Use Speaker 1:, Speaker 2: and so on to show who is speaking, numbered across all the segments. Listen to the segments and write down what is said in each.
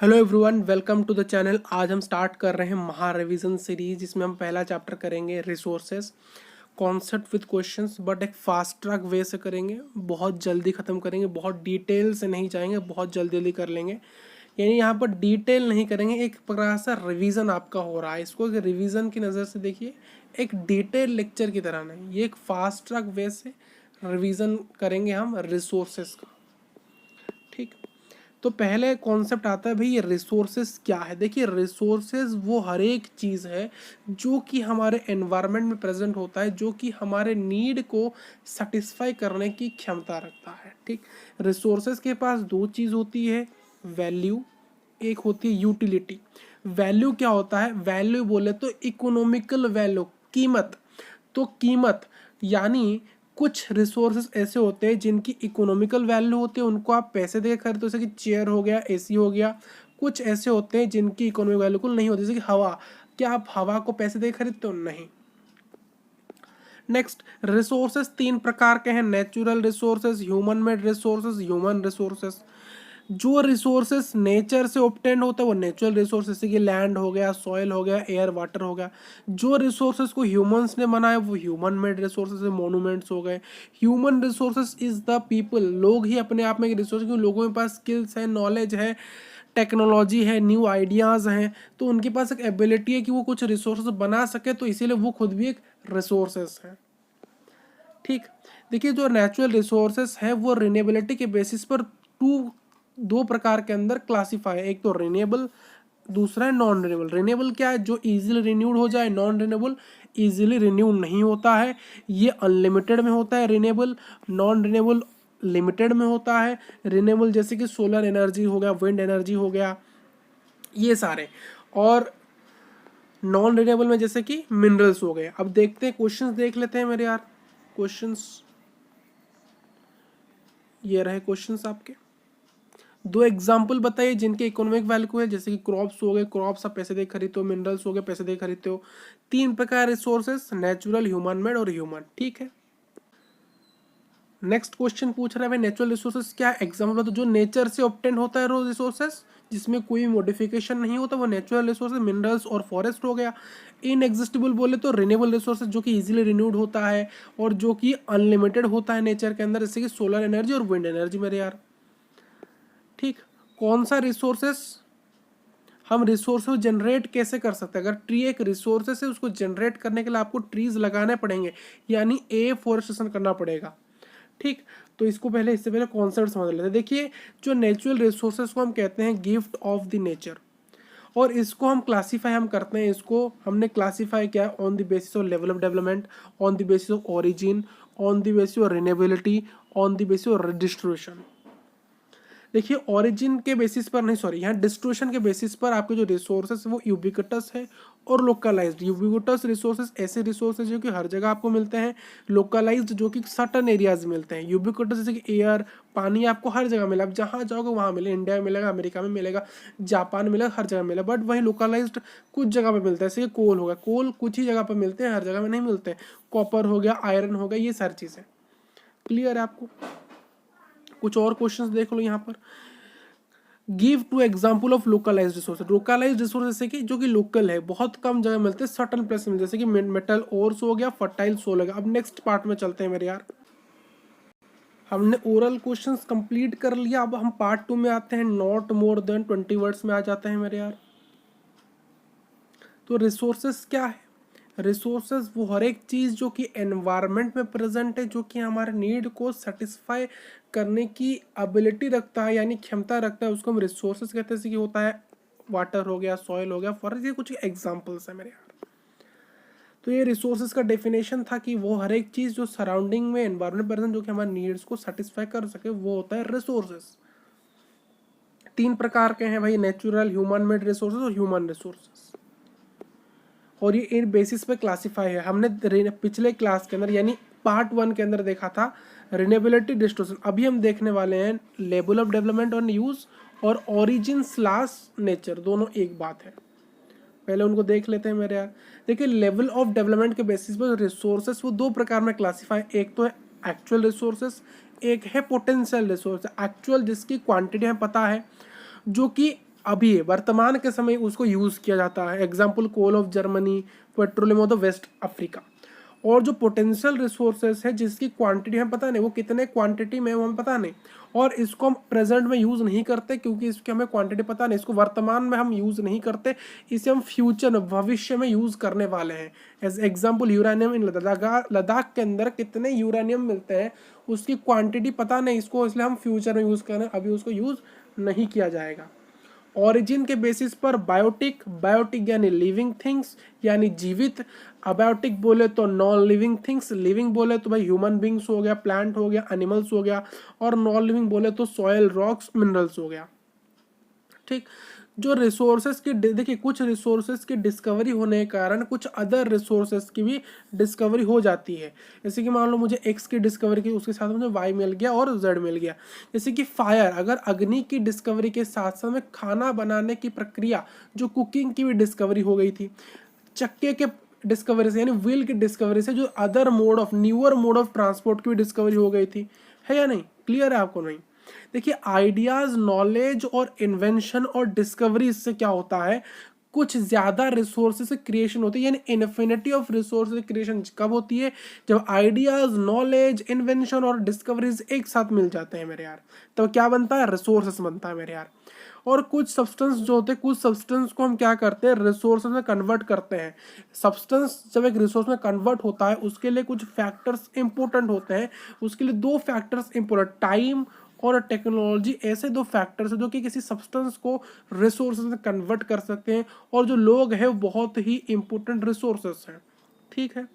Speaker 1: Hello everyone, welcome to the channel. आज हम start कर रहे हैं महा रिवीजन सीरीज, जिसमें हम पहला चैप्टर करेंगे resources concept with questions, but एक फास्ट ट्रैक वे से करेंगे। बहुत जल्दी ख़त्म करेंगे, बहुत डिटेल से नहीं जाएंगे, बहुत जल्दी जल्दी कर लेंगे। यानी यहाँ पर डिटेल नहीं करेंगे, एक प्रकार से रिवीजन आपका हो रहा है। इसको एक रिवीजन की नज़र से देखिए, एक डिटेल लेक्चर की तरह नहीं, ये एक फास्ट ट्रैक वे से रिवीजन करेंगे हम रिसोर्सेज का। ठीक, तो पहले कॉन्सेप्ट आता है भाई, ये रिसोर्सेज क्या है। देखिए, रिसोर्सेज वो हर एक चीज़ है जो कि हमारे एनवायरनमेंट में प्रेजेंट होता है, जो कि हमारे नीड को सेटिस्फाई करने की क्षमता रखता है। ठीक, रिसोर्सेज के पास दो चीज़ होती है, वैल्यू, एक होती है यूटिलिटी। वैल्यू क्या होता है? वैल्यू बोले तो इकोनॉमिकल वैल्यू, कीमत। तो कीमत यानी कुछ रिसोर्सेज ऐसे होते हैं जिनकी इकोनॉमिकल वैल्यू होती है, उनको आप पैसे दे खरीदते हो, जैसे कि चेयर हो गया, एसी हो गया। कुछ ऐसे होते हैं जिनकी इकोनॉमिक वैल्यू नहीं होती, जैसे कि हवा। क्या आप हवा को पैसे दे खरीदते हो? नहीं। नेक्स्ट, रिसोर्सेज तीन प्रकार के हैं, natural resources, human made resources, human resources. जो रिसोर्सेस नेचर से ऑब्टेन होता है वो नेचुरल रिसोर्स, जैसे कि लैंड हो गया, सॉइल हो गया, एयर वाटर हो गया। जो रिसोर्सेस को ह्यूमंस ने बनाया वो ह्यूमन मेड रिसोर्सेस है, मोनूमेंट्स हो गए। Human resources is the people, लोग ही अपने आप में एक रिसोर्स, क्योंकि लोगों के पास स्किल्स है, नॉलेज है, टेक्नोलॉजी है, न्यू आइडियाज़ हैं, तो उनके पास एक एबिलिटी है कि वो कुछ रिसोर्सेज बना सके, तो इसीलिए वो खुद भी एक रिसोर्सेस है। ठीक, देखिए, जो नेचुरल रिसोर्सेस है वो रिन्यूएबिलिटी के बेसिस पर दो प्रकार के अंदर क्लासीफाई है। एक तो रिन्यूएबल, दूसरा है नॉन रिन्यूएबल। रिन्यूएबल क्या है? जो इजीली रिन्यूड हो जाए। नॉन रिन्यूएबल इजीली रिन्यूड नहीं होता है, ये अनलिमिटेड में होता है रिन्यूएबल। नॉन रिन्यूएबल लिमिटेड में होता है। रिन्यूएबल जैसे कि सोलर एनर्जी हो गया, विंड एनर्जी हो गया, ये सारे। और नॉन रिन्यूएबल में जैसे कि मिनरल्स हो गए। अब देखते हैं, क्वेश्चंस देख लेते हैं मेरे यार। क्वेश्चंस ये रहे क्वेश्चंस आपके। दो एग्जाम्पल बताइए जिनके इकोनॉमिक वैल्यू है, जैसे कि क्रॉप्स हो गए, क्रॉप्स आप पैसे दे खरीदते हो, मिनरल्स हो गए, पैसे दे खरीदते हो। तीन प्रकार रिसोर्सेस, नेचुरल, ह्यूमन मेड और ह्यूमन। ठीक है, नेक्स्ट क्वेश्चन पूछ रहा है भाई, नेचुरल रिसोर्सेस क्या एग्जाम्पल बताओ। जो नेचर से ऑब्टेन होता है वो रिसोर्सेस, जिसमें कोई मॉडिफिकेशन नहीं होता, वो नेचुरल रिसोर्सेज। मिनरल्स और फॉरेस्ट हो गया। इनएग्जिस्टिबल बोले तो रिन्यूएबल रिसोर्सेज, जो कि इजीली रिन्यूड होता है और जो कि अनलिमिटेड होता है नेचर के अंदर, जैसे कि सोलर एनर्जी और विंड एनर्जी मेरे यार। ठीक, कौन सा रिसोर्सेस हम रिसोर्स को जनरेट कैसे कर सकते हैं? अगर ट्री एक रिसोर्सेस है, उसको जनरेट करने के लिए आपको ट्रीज लगाने पड़ेंगे, यानी एफोरेस्टेशन करना पड़ेगा। ठीक, तो इसको पहले, इससे पहले कॉन्सेप्ट समझ लेते हैं। देखिए, जो नेचुरल रिसोर्सेज को हम कहते हैं गिफ्ट ऑफ द नेचर, और इसको हम क्लासीफाई हम करते हैं, इसको हमने क्लासीफाई किया on the basis of level of development, on the basis of origin, on the basis of renewability, on the basis of distribution. देखिए, ओरिजिन के बेसिस पर नहीं, सॉरी, यहाँ डिस्ट्रीब्यूशन के बेसिस पर आपके जो रिसोर्सेस वो यूबिक्विटस है और लोकलाइज्ड। यूबिक्विटस रिसोर्सेज ऐसे रिसोर्सेज जो कि हर जगह आपको मिलते हैं, लोकलाइज्ड जो कि सर्टन एरियाज में मिलते हैं। यूबिक्विटस जैसे कि एयर, पानी आपको हर जगह मिला, आप जहाँ जाओगे वहाँ मिले, इंडिया में मिलेगा, अमेरिका में मिलेगा, जापान में मिलेगा, हर जगह मिलेगा। बट वहीं लोकलाइज्ड कुछ जगह पर मिलता है, जैसे कि कोल होगा, कोल कुछ ही जगह पर मिलते हैं, हर जगह में नहीं मिलते। कॉपर हो गया, आयरन हो गया, ये सारी चीज़ें क्लियर है आपको। कुछ और क्वेश्चंस देख लो यहाँ पर। Give two example of localised resource. Localised resource जैसे कि जो कि लोकल है, बहुत कम जगह मिलते हैं, सर्टन प्लेस में, जैसे कि मेटल ओर्स हो गया, फर्टाइल सोल हो गया। अब नेक्स्ट पार्ट में चलते हैं मेरे यार। हमने ओरल क्वेश्चंस कंप्लीट कर लिया, अब हम पार्ट 2 में आते हैं। नॉट मोर देन 20 वर्ड्स में आ जाते हैं मेरे यार। तो रिसोर्सेस क्या है? रिसोर्सेज वो हर एक चीज़ जो कि एनवायरनमेंट में प्रेजेंट है, जो कि हमारे नीड को सेटिस्फाई करने की एबिलिटी रखता है, यानी क्षमता रखता है, उसको हम रिसोर्सेज कहते हैं। जैसे कि होता है वाटर हो गया, सॉइल हो गया, फॉर ये कुछ एग्जांपल्स है मेरे यहाँ। तो ये रिसोर्सेज का डेफिनेशन था कि वो हर एक चीज़ जो सराउंडिंग में एनवायरनमेंट प्रेजेंट, जो कि हमारे नीड्स को सेटिस्फाई कर सके, वो होता है रिसोर्सेज। तीन प्रकार के हैं भाई, नेचुरल, ह्यूमन मेड रिसोर्सेज और ह्यूमन रिसोर्सेज, और ये इन बेसिस पे क्लासीफाई है। हमने पिछले क्लास के अंदर यानी पार्ट 1 के अंदर देखा था रिन्यूएबिलिटी, डिस्ट्रीब्यूशन। अभी हम देखने वाले हैं लेवल ऑफ डेवलपमेंट और यूज और ओरिजिन स्लैश नेचर, दोनों एक बात है। पहले उनको देख लेते हैं मेरे यार। देखिए, लेवल ऑफ डेवलपमेंट के बेसिस पर रिसोर्सेस वो दो प्रकार में क्लासीफाई, एक तो है एक्चुअल रिसोर्सेस, एक है पोटेंशियल रिसोर्स। एक्चुअल जिसकी क्वांटिटी हमें पता है, जो कि अभी वर्तमान के समय उसको यूज़ किया जाता है। Example coal of Germany, petroleum of the West Africa. और जो पोटेंशियल रिसोर्सेज है जिसकी क्वांटिटी हमें पता नहीं, वो कितने क्वांटिटी में वो हमें पता नहीं, और इसको हम प्रेजेंट में यूज़ नहीं करते क्योंकि इसकी हमें क्वांटिटी पता नहीं, इसको वर्तमान में हम यूज़ नहीं करते, इसे हम फ्यूचर में, भविष्य में यूज़ करने वाले हैं। एज एग्जाम्पल यूरेनियम इन लद्दाख के अंदर कितने यूरेनियम मिलते हैं उसकी क्वांटिटी पता नहीं इसको, इसलिए हम फ्यूचर में यूज़ करें, अभी उसको यूज़ नहीं किया जाएगा। ओरिजिन के बेसिस पर बायोटिक, बायोटिक यानी लिविंग थिंग्स यानी जीवित, अबायोटिक बोले तो नॉन लिविंग थिंग्स, लिविंग बोले तो भाई ह्यूमन बींग्स हो गया, प्लांट हो गया, एनिमल्स हो गया, और नॉन लिविंग बोले तो सॉयल, रॉक्स, मिनरल्स हो गया। ठीक। जो रिसोर्सेज की देखिए, कुछ रिसोर्सेज की डिस्कवरी होने के कारण कुछ अदर रिसोर्सेज की भी डिस्कवरी हो जाती है। जैसे कि मान लो मुझे एक्स की डिस्कवरी की, उसके साथ मुझे वाई मिल गया और जेड मिल गया। जैसे कि फायर, अगर अग्नि की डिस्कवरी के साथ साथ में खाना बनाने की प्रक्रिया, जो कुकिंग की भी डिस्कवरी हो गई थी। चक्के के डिस्कवरी से, यानी व्हील की डिस्कवरी से जो other mode of, newer mode of transport की भी डिस्कवरी हो गई थी। है या नहीं? क्लियर है आपको? नहीं? देखिए, आइडियाज, नॉलेज और इन्वेंशन और डिस्कवरी, इससे क्या होता है, कुछ ज्यादा रिसोर्सेज से क्रिएशन होती है। यानी इन्फिनिटी ऑफ रिसोर्सेज क्रिएशन कब होती है? जब आइडियाज, नॉलेज, इन्वेंशन और डिस्कवरीज एक साथ मिल जाते हैं मेरे यार। तो क्या बनता है? रिसोर्सेस बनता है मेरे यार। और कुछ सब्सटेंस जो होते हैं, कुछ सब्सटेंस को हम क्या करते हैं, रिसोर्स में कन्वर्ट करते हैं। सब्सटेंस जब एक रिसोर्स में कन्वर्ट होता है, उसके लिए कुछ फैक्टर्स इंपॉर्टेंट होते हैं। उसके लिए दो फैक्टर्स इंपॉर्टेंट, टाइम और टेक्नोलॉजी, ऐसे दो फैक्टर्स हैं जो कि किसी सब्सटेंस को रिसोर्सेज में कन्वर्ट कर सकते हैं। और जो लोग हैं वो बहुत ही इंपॉर्टेंट रिसोर्सेज हैं। ठीक है।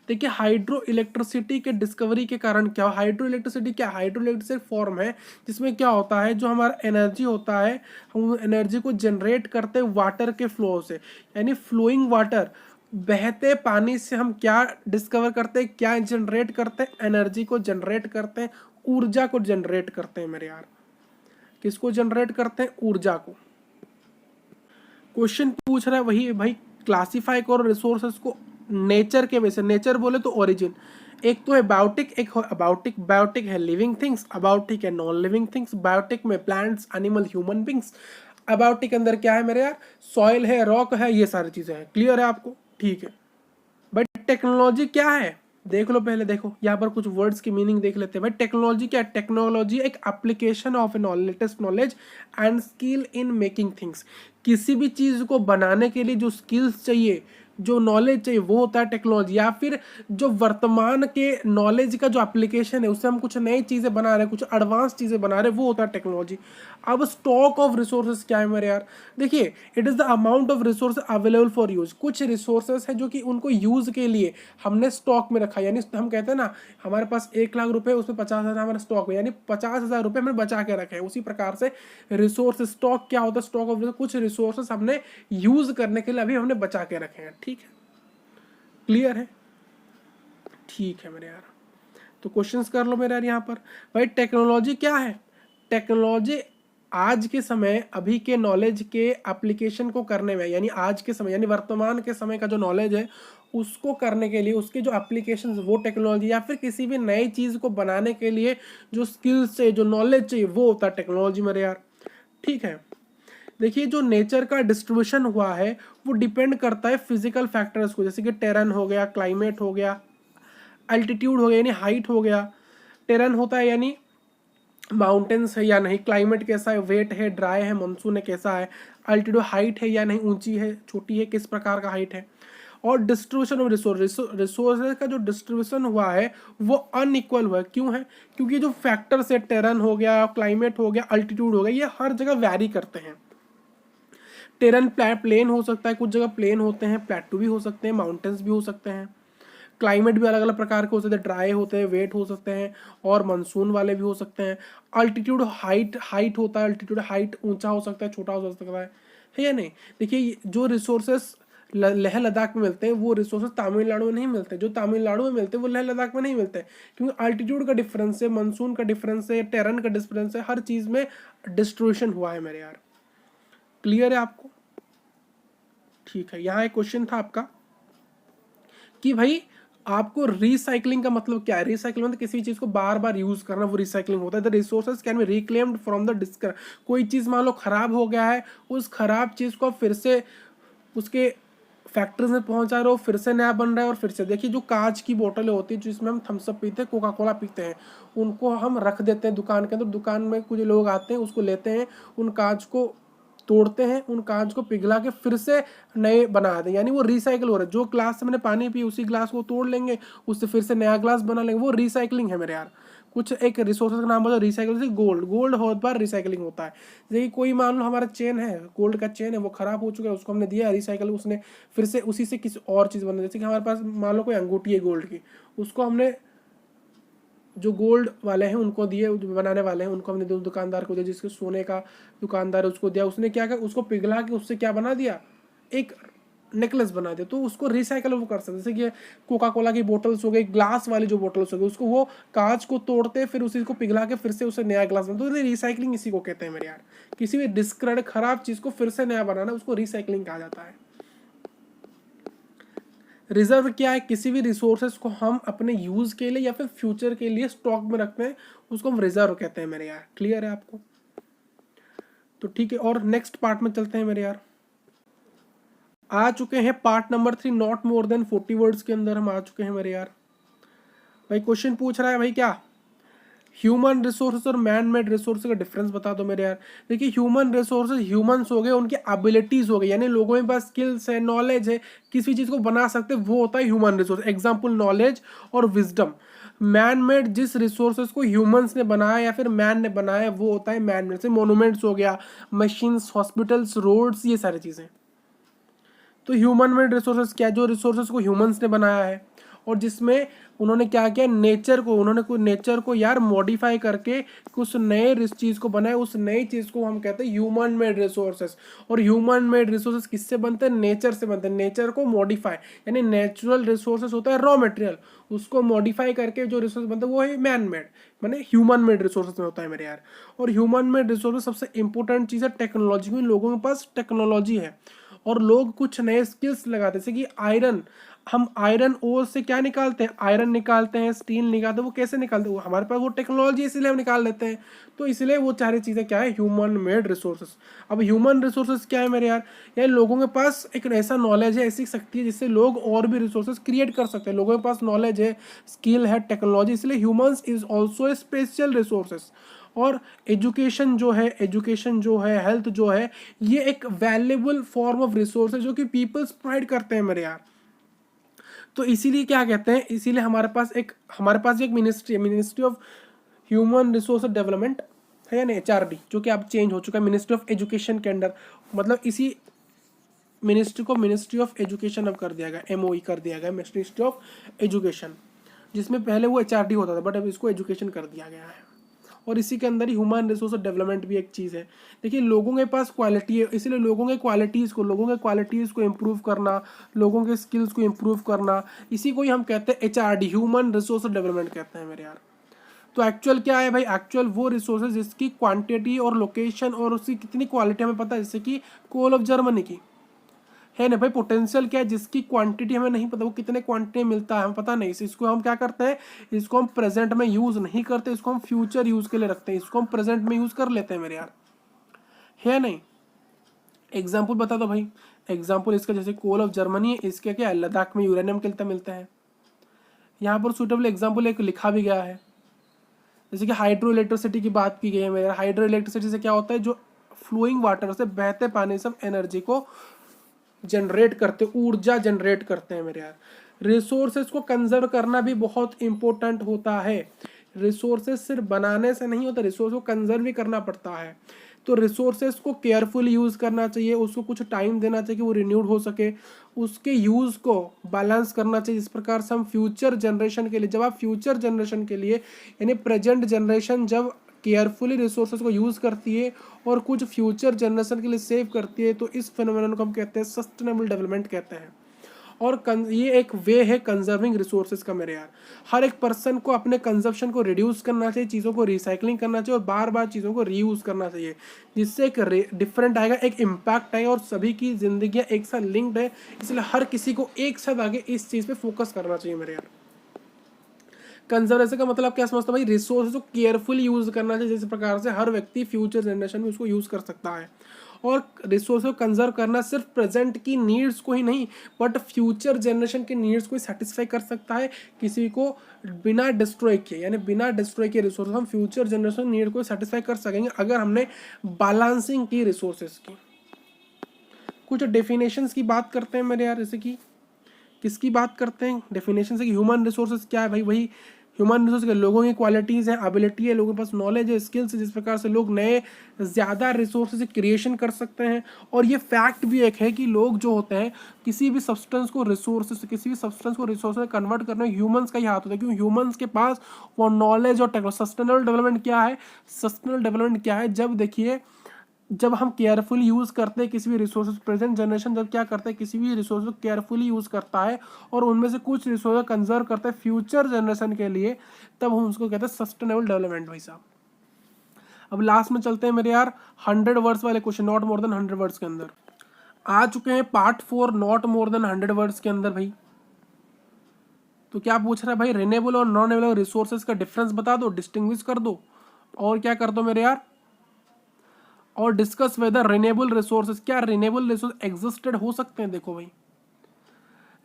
Speaker 1: देखिए, हाइड्रो इलेक्ट्रिसिटी के डिस्कवरी के कारण क्या, हाइड्रो इलेक्ट्रिसिटी क्या, हाइड्रो इलेक्ट्रिसिटी फॉर्म है जिसमें क्या होता है, जो हमारा एनर्जी होता है, हम एनर्जी को जनरेट करते हैं वाटर के फ्लो से। यानी फ्लोइंग वाटर, बहते पानी से हम क्या डिस्कवर करते हैं, क्या जनरेट करते हैं, एनर्जी को जनरेट करते हैं, ऊर्जा को जनरेट करते हैं मेरे यार। किसको जनरेट करते हैं? ऊर्जा को। क्वेश्चन पूछ रहा है वही भाई, क्लासीफाई करो रिसोर्सेज को नेचर के वजह से। नेचर बोले तो ओरिजिन, एक तो है बायोटिक, एक है अबायोटिक। बायोटिक है लिविंग थिंग्स, अबायोटिक है नॉन लिविंग थिंग्स। बायोटिक में plants, animal, human beings. Abiotic अंदर क्या है मेरे यार? सॉइल है, रॉक है, ये सारी चीजें हैं। क्लियर है आपको? ठीक है। बट टेक्नोलॉजी क्या है? देख लो पहले, देखो यहाँ पर कुछ वर्ड्स की मीनिंग देख लेते हैं भाई। टेक्नोलॉजी क्या है? टेक्नोलॉजी एक application of A latest knowledge and skill in making things. किसी भी चीज को बनाने के लिए जो स्किल्स चाहिए, जो नॉलेज चाहिए, वो होता है टेक्नोलॉजी। या फिर जो वर्तमान के नॉलेज का जो एप्लीकेशन है, उससे हम कुछ नई चीजें बना रहे हैं, कुछ एडवांस चीजें बना रहे हैं, वो होता है टेक्नोलॉजी। अब स्टॉक ऑफ रिसोर्सेज क्या है मेरे यार? देखिए, it is the amount of resource available for use. कुछ रिसोर्सेज है जो कि उनको यूज के लिए हमने स्टॉक में रखा है। यानी हम कहते हैं ना, हमारे पास 1,00,000 रुपए, उसमें 50,000 हमारा स्टॉक है, यानी 50,000 रुपए हमने बचा के रखे हैं। उसी प्रकार से रिसोर्स स्टॉक क्या होता है? स्टॉक ऑफ कुछ रिसोर्सेज हमने यूज करने के लिए अभी हमने बचा के रखे हैं। ठीक है? क्लियर है? ठीक है मेरे यार। तो क्वेश्चंस कर लो मेरे यार यहाँ पर। भाई, टेक्नोलॉजी क्या है? टेक्नोलॉजी आज के समय, अभी के नॉलेज के एप्लीकेशन को करने में, यानी आज के समय यानी वर्तमान के समय का जो नॉलेज है उसको करने के लिए, उसके जो एप्लीकेशन, वो टेक्नोलॉजी। या फिर किसी भी नई चीज को बनाने के लिए जो स्किल्स चाहिए, जो नॉलेज चाहिए, वो होता है टेक्नोलॉजी मेरे यार। ठीक है। देखिए, जो नेचर का डिस्ट्रीब्यूशन हुआ है वो डिपेंड करता है फिजिकल फैक्टर्स को, जैसे कि टेरन हो गया, क्लाइमेट हो गया, अल्टीट्यूड हो गया यानी हाइट हो गया। टेरन होता है यानी माउंटेन्स है या नहीं, क्लाइमेट कैसा है, वेट है, ड्राई है, मानसून है, कैसा है, अल्टीट्यूड हाइट है या नहीं, ऊंची है, छोटी है, किस प्रकार का हाइट है। और डिस्ट्रीब्यूशन ऑफ रिसोर्सेज का जो डिस्ट्रीब्यूशन हुआ है वो अनइक्वल हुआ है। क्यों है? क्योंकि जो फैक्टर्स है, टेरन हो गया, क्लाइमेट हो गया, अल्टीट्यूड हो गया, ये हर जगह वैरी करते हैं। टेरन प्लेन हो सकता है, कुछ जगह प्लेन होते हैं, प्लेटू भी हो सकते हैं, माउंटेन्स भी हो सकते हैं। क्लाइमेट भी अलग अलग प्रकार के हो सकते हैं, ड्राई होते हैं, वेट हो सकते हैं, और मानसून वाले भी हो सकते हैं। अल्टीट्यूड हाइट, हाइट होता है, अल्टीट्यूड हाइट ऊंचा हो सकता है, छोटा हो सकता है या नहीं? देखिए, जो रिसोर्सेस लेह लद्दाख में मिलते हैं वो रिसोर्सेज तमिलनाडु में नहीं मिलते। जो तमिलनाडु में मिलते हैं वो लेह लद्दाख में नहीं मिलते, क्योंकि अल्टीट्यूड का डिफरेंस है, मानसून का डिफरेंस है, टेरन का डिफरेंस है, हर चीज में डिस्ट्रीब्यूशन हुआ है मेरे यार। क्लियर है आपको? ठीक है। यहाँ एक क्वेश्चन था आपका कि भाई आपको रिसाइकलिंग का मतलब क्या है? रिसाइकलिंग मतलब किसी चीज को बार बार यूज करना, वो रिसाइकलिंग होता है। The resources can be reclaimed from the discard. कोई चीज मान लो खराब हो गया है, उस खराब चीज को फिर से उसके फैक्ट्रीज में पहुंचा रहे हो, फिर से नया बन रहा है। और फिर से देखिए, जो कांच की बोतलें होती है जिसमें हम थम्स अप पीते हैं, कोका कोला पीते हैं, उनको हम रख देते हैं दुकान के अंदर। दुकान में कुछ लोग आते हैं, उसको लेते हैं, उन कांच को तोड़ते हैं, उन कांच को पिघला के फिर से नए बना देते हैं। यानी वो रिसाइकल हो रहा है। जो ग्लास से मैंने पानी पी, उसी ग्लास को तोड़ लेंगे, उससे फिर से नया ग्लास बना लेंगे। वो रिसाइकलिंग है मेरे यार। कुछ एक रिसोर्सेज का नाम होता है रिसाइकल। जैसे गोल्ड, गोल्ड बहुत बार रिसाइकलिंग होता है। जैसे कि कोई मान लो हमारा चेन है, गोल्ड का चेन है, वो खराब हो चुका है, उसको हमने दिया रिसाइकल, उसने फिर से उसी से किसी और चीज़ बना। जैसे कि हमारे पास मान लो कोई अंगूठी है गोल्ड की, उसको हमने जो गोल्ड वाले हैं उनको दिए, जो बनाने वाले हैं उनको हमने दुकानदार को दिया, जिसके सोने का दुकानदार है उसको दिया। उसने क्या किया, उसको पिघला के उससे क्या बना दिया, एक नेकलेस बना दिया। तो उसको रिसाइकल वो कर सकते। जैसे कि कोका कोला की बोटल्स हो गई, ग्लास वाली जो बोटल्स हो गई, उसको वो कांच को तोड़ते फिर उसी को पिघला के फिर से उसे नया ग्लास बना। तो रिसाइकलिंग इसी को कहते हैं मेरे यार। किसी भी डिस्कार्ड खराब चीज को फिर से नया बनाना, उसको रिसाइकलिंग कहा जाता है। रिजर्व क्या है? किसी भी रिसोर्सेज को हम अपने यूज के लिए या फिर फ्यूचर के लिए स्टॉक में रखते हैं, उसको हम रिजर्व कहते हैं मेरे यार। क्लियर है आपको? तो ठीक है, और नेक्स्ट पार्ट में चलते हैं मेरे यार। आ चुके हैं part number 3, not more than 40 words के अंदर हम आ चुके हैं मेरे यार। भाई क्वेश्चन पूछ रहा है भाई क्या, ह्यूमन रिसोर्सेज और मैन मेड रिसोर्सेज का डिफरेंस बता दो मेरे यार। देखिए, ह्यूमन रिसोर्सेज ह्यूमंस हो गए, उनकी एबिलिटीज हो गई, यानी लोगों के पास स्किल्स है, नॉलेज है, किसी चीज को बना सकते, वो होता है ह्यूमन रिसोर्स। एग्जाम्पल नॉलेज और विजडम। मैन मेड जिस रिसोर्सेज को ह्यूमंस ने बनाया या फिर मैन ने बनाया, वो होता है मैन मेड। से मोनूमेंट्स हो गया, मशीन्स, हॉस्पिटल्स, रोड्स, ये सारी चीजें। तो ह्यूमन मेड रिसोर्सेज क्या है? जो रिसोर्सेज को ह्यूमंस ने बनाया है और जिसमें उन्होंने क्या किया, नेचर को, उन्होंने कोई नेचर को यार मॉडिफाई करके कुछ नए चीज को बनाया, उस नई चीज को हम कहते हैं ह्यूमन मेड रिसोर्सेज। और ह्यूमन मेड रिसोर्सेज किससे बनते हैं? नेचर से बनते हैं। नेचर को मॉडिफाई, यानी नेचुरल रिसोर्सेज होता है रॉ मटेरियल, उसको मॉडिफाई करके जो रिसोर्स बनता है वो है मैन मेड, माने ह्यूमन मेड रिसोर्सेज में होता है मेरे यार। और ह्यूमन मेड रिसोर्सेज सबसे इंपॉर्टेंट चीज है टेक्नोलॉजी में। लोगों के पास टेक्नोलॉजी है और लोग कुछ नए स्किल्स लगाते हैं। जैसे कि आयरन, हम आयरन ओर से क्या निकालते हैं? आयरन निकालते हैं, स्टील निकालते हैं। वो कैसे निकालते हैं? वो हमारे पास वो टेक्नोलॉजी, इसलिए हम निकाल लेते हैं। तो इसलिए वो सारी चीज़ें क्या है, ह्यूमन मेड रिसोर्सेस। अब ह्यूमन रिसोर्सेस क्या है मेरे यार? यार लोगों के पास एक ऐसा नॉलेज है, ऐसी शक्ति है जिससे लोग और भी रिसोर्सेस क्रिएट कर सकते हैं। लोगों के पास नॉलेज है, स्किल है, टेक्नोलॉजी, इसलिए humans is also a special resources. और एजुकेशन जो है, एजुकेशन जो है, हेल्थ जो है, ये एक वैल्यूएबल फॉर्म ऑफ रिसोर्स है जो कि पीपल्स प्रोवाइड करते हैं मेरे यार। तो इसीलिए क्या कहते हैं, इसीलिए हमारे पास एक मिनिस्ट्री है, ministry of human resource development है, या नहीं, HRD, जो कि अब चेंज हो चुका है मिनिस्ट्री ऑफ एजुकेशन के अंडर। मतलब इसी मिनिस्ट्री को मिनिस्ट्री ऑफ एजुकेशन अब कर दिया गया, MOE कर दिया गया, मिनिस्ट्री ऑफ एजुकेशन, जिसमें पहले वो HRD होता था, बट अब इसको एजुकेशन कर दिया गया है। और इसी के अंदर ही ह्यूमन रिसोर्स डेवलपमेंट भी एक चीज़ है। देखिए, लोगों के पास क्वालिटी है, इसलिए लोगों के क्वालिटीज़ को इम्प्रूव करना, लोगों के स्किल्स को इम्प्रूव करना, इसी को ही हम कहते हैं HRD, ह्यूमन रिसोर्स डेवलपमेंट कहते हैं मेरे यार। तो एक्चुअल क्या है भाई? एक्चुअल वो रिसोर्सेज जिसकी क्वांटिटी और लोकेशन और उसकी कितनी क्वालिटी हमें पता है, जैसे कि कोल ऑफ जर्मनी की है ना भाई। पोटेंशियल क्या है? जिसकी क्वांटिटी हमें नहीं पता, वो कितने क्वांटिटी में मिलता है हमें पता नहीं। इसको हम क्या करते हैं, इसको हम प्रेजेंट में यूज नहीं करते, इसको हम फ्यूचर यूज के लिए रखते हैं, इसको हम प्रेजेंट में यूज कर लेते हैं मेरे यार, है नहीं। एग्जाम्पल बता दो भाई। एग्जाम्पल इसका, जैसे कोल ऑफ जर्मनी है, इसके क्या है, लद्दाख में यूरेनियम मिलता है। यहाँ पर सुटेबल एग्जाम्पल एक लिखा भी गया है, जैसे कि हाइड्रो इलेक्ट्रिसिटी की बात की गई है मेरे। हाइड्रो इलेक्ट्रिसिटी से क्या होता है, जो फ्लोइंग वाटर से, बहते पानी से एनर्जी को जनरेट करते, ऊर्जा जनरेट करते हैं मेरे यार। रिसोर्सेज को कंजर्व करना भी बहुत इंपॉर्टेंट होता है। रिसोर्सेज सिर्फ बनाने से नहीं होता, रिसोर्स को कंजर्व भी करना पड़ता है। तो रिसोर्सेज को केयरफुली यूज़ करना चाहिए, उसको कुछ टाइम देना चाहिए कि वो रिन्यूड हो सके, उसके यूज़ को बैलेंस करना चाहिए, जिस प्रकार से हम फ्यूचर जनरेशन के लिए, जब आप फ्यूचर जनरेशन के लिए, यानी प्रेजेंट जनरेशन जब केयरफुली रिसोर्सेज को यूज़ करती है और कुछ फ्यूचर जनरेशन के लिए सेव करती है, तो इस फिनोमेनन को हम कहते हैं सस्टेनेबल डेवलपमेंट कहते हैं। और ये एक वे है कंजर्विंग रिसोर्सेज का मेरे यार। हर एक पर्सन को अपने कंजप्शन को रिड्यूस करना चाहिए, चीज़ों को रिसाइकलिंग करना चाहिए और बार बार चीज़ों को रीयूज़ करना चाहिए, जिससे एक डिफरेंट आएगा, एक इम्पैक्ट आएगा और सभी की जिंदगियाँ एक साथ लिंक्ड है, इसलिए हर किसी को एक साथ आगे इस चीज़ पे फोकस करना चाहिए मेरे यार। कंजर्वेशन का मतलब क्या समझता है भाई? रिसोर्स को केयरफुली यूज करना चाहिए, जिस प्रकार से हर व्यक्ति फ्यूचर जनरेशन में उसको यूज कर सकता है। और रिसोर्स को कंजर्व करना सिर्फ प्रेजेंट की नीड्स को ही नहीं बट फ्यूचर जनरेशन के नीड्स को सेटिस्फाई कर सकता है, किसी को बिना डिस्ट्रॉय किए, यानी बिना डिस्ट्रॉय किए रिसोर्स हम फ्यूचर जनरेशन नीड को सेटिस्फाई कर सकेंगे अगर हमने बैलेंसिंग की रिसोर्सेज की। कुछ डेफिनेशंस की बात करते हैं मेरे यार, जैसे कि किसकी बात करते हैं डेफिनेशन से कि ह्यूमन रिसोर्सेज क्या है भाई? वही ह्यूमन रिसोर्स के लोगों की क्वालिटीज़ हैं, एबिलिटी है, लोगों के पास नॉलेज है, स्किल्स है, जिस प्रकार से लोग नए ज़्यादा रिसोर्सेज क्रिएशन कर सकते हैं। और ये फैक्ट भी एक है कि लोग जो होते हैं किसी भी सब्सटेंस को रिसोर्स में कन्वर्ट करने में ह्यूमंस का ही हाथ होता है, क्योंकि ह्यूमंस के पास वो नॉलेज और टेक्नोलॉजी। सस्टेनेबल डेवलपमेंट क्या है? सस्टेनेबल डेवलपमेंट क्या है? जब देखिए, जब हम केयरफुली यूज़ करते हैं किसी भी रिसोर्स, प्रेजेंट जनरेशन जब क्या करते हैं किसी भी रिसोर्स को केयरफुली यूज़ करता है और उनमें से कुछ रिसोर्स कंजर्व करता है फ्यूचर जनरेशन के लिए, तब हम उसको कहते हैं सस्टेनेबल डेवलपमेंट भाई साहब। अब लास्ट में चलते हैं मेरे यार 100 वर्ड्स वाले question, not more than 100 words के अंदर आ चुके हैं। Part 4 not more than 100 words के अंदर भाई। तो क्या पूछ रहा है भाई? रिन्यूएबल और नॉन रिन्यूएबल रिसोर्सेज का डिफरेंस बता दो, डिस्टिंग्विश कर दो, और क्या कर दो मेरे यार, और डिस्कस वेदर रिन्यूएबल रिसोर्सेज, क्या रिन्यूएबल रिसोर्स एग्जिस्टेड हो सकते हैं? देखो भाई,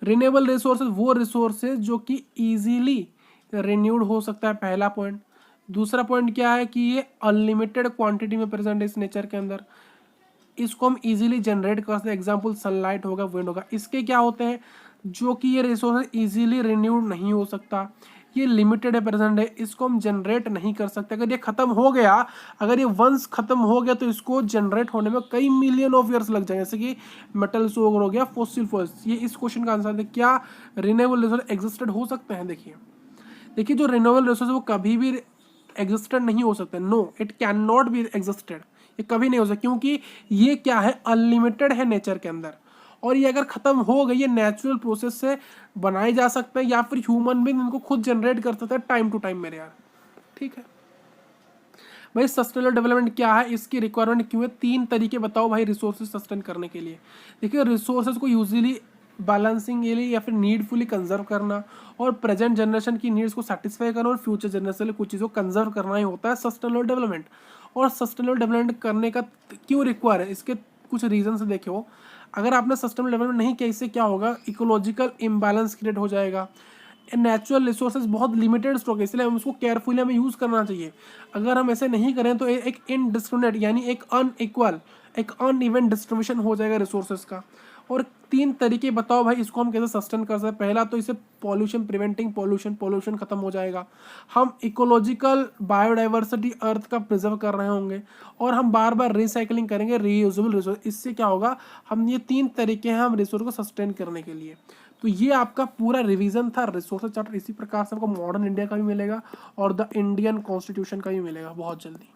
Speaker 1: रिन्यूएबल रिसोर्सेज वो रिसोर्सेज जो कि इजीली रिन्यूड हो सकता है, पहला पॉइंट। दूसरा पॉइंट क्या है कि ये अनलिमिटेड क्वांटिटी में प्रेजेंट है इस नेचर के अंदर, इसको हम इजीली जनरेट कर सकते हैं। एग्जांपल सनलाइट होगा, विंड होगा। इसके क्या होते हैं जो कि ये रिसोर्स इजीली रिन्यूड नहीं हो सकता, ये लिमिटेड है, प्रेजेंट है, इसको हम जनरेट नहीं कर सकते। अगर ये खत्म हो गया, अगर ये वंस खत्म हो गया तो इसको जनरेट होने में कई मिलियन ऑफ ईयर्स लग जाएंगे, जैसे कि मेटल सोगर हो गया, फॉसिल फ्यूल्स। ये इस क्वेश्चन का आंसर है। क्या रिन्यूएबल रिसोर्स एग्जिस्टेड हो सकते हैं? देखिए जो रिन्यूएबल रिसोर्स है वो कभी भी एग्जिस्टेड नहीं हो सकते। No, it can not be existed, ये कभी नहीं हो सकता, क्योंकि ये क्या है, अनलिमिटेड है नेचर के अंदर। और ये अगर खत्म हो गई, ये नेचुरल प्रोसेस से बनाए जा सकते हैं या फिर ह्यूमन बीइंग इनको खुद जनरेट कर सकता है टाइम टू टाइम मेरे यार। ठीक है भाई, सस्टेनेबल डेवलपमेंट क्या है, इसकी रिक्वायरमेंट क्यों है? 3 तरीके बताओ भाई रिसोर्सेज सस्टेन करने के लिए। देखिए, रिसोर्सेज को यूजली बैलेंसिंग के लिए या फिर नीडफुली कंजर्व करना, और प्रेजेंट जनरेशन की नीड्स को सेटिस्फाई करना, और फ्यूचर जनरेशन के लिए कुछ चीज़ों को कंजर्व करना ही होता है सस्टेनेबल डेवलपमेंट। और सस्टेनेबल डेवलपमेंट करने का क्यों रिक्वायर है, इसके कुछ रीजन से देखो। अगर आपने सस्टेनेबल डेवलपमेंट नहीं किया, इससे क्या होगा, इकोलॉजिकल इम्बैलेंस क्रिएट हो जाएगा। नेचुरल रिसोर्सेज बहुत लिमिटेड स्टॉक है, इसलिए हम उसको केयरफुली हमें यूज़ करना चाहिए। अगर हम ऐसे नहीं करें तो एक इनडिस्क्रिमिनेट यानी एक अनइक्वल, एक अनइवन डिस्ट्रीब्यूशन हो जाएगा रिसोर्सेज का। और 3 तरीके बताओ भाई इसको हम कैसे सस्टेन कर सकते हैं। पहला तो इसे पॉल्यूशन, प्रिवेंटिंग पॉल्यूशन खत्म हो जाएगा। हम इकोलॉजिकल बायोडाइवर्सिटी अर्थ का प्रिजर्व कर रहे होंगे, और हम बार बार रिसाइकलिंग करेंगे रीयूजेबल रिसोर्स। इससे क्या होगा, हम ये 3 तरीके हैं हम रिसोर्स को सस्टेन करने के लिए। तो ये आपका पूरा रिवीजन था रिसोर्सेज चार्टर। इसी प्रकार से आपको मॉडर्न इंडिया का भी मिलेगा और द इंडियन कॉन्स्टिट्यूशन का भी मिलेगा बहुत जल्दी।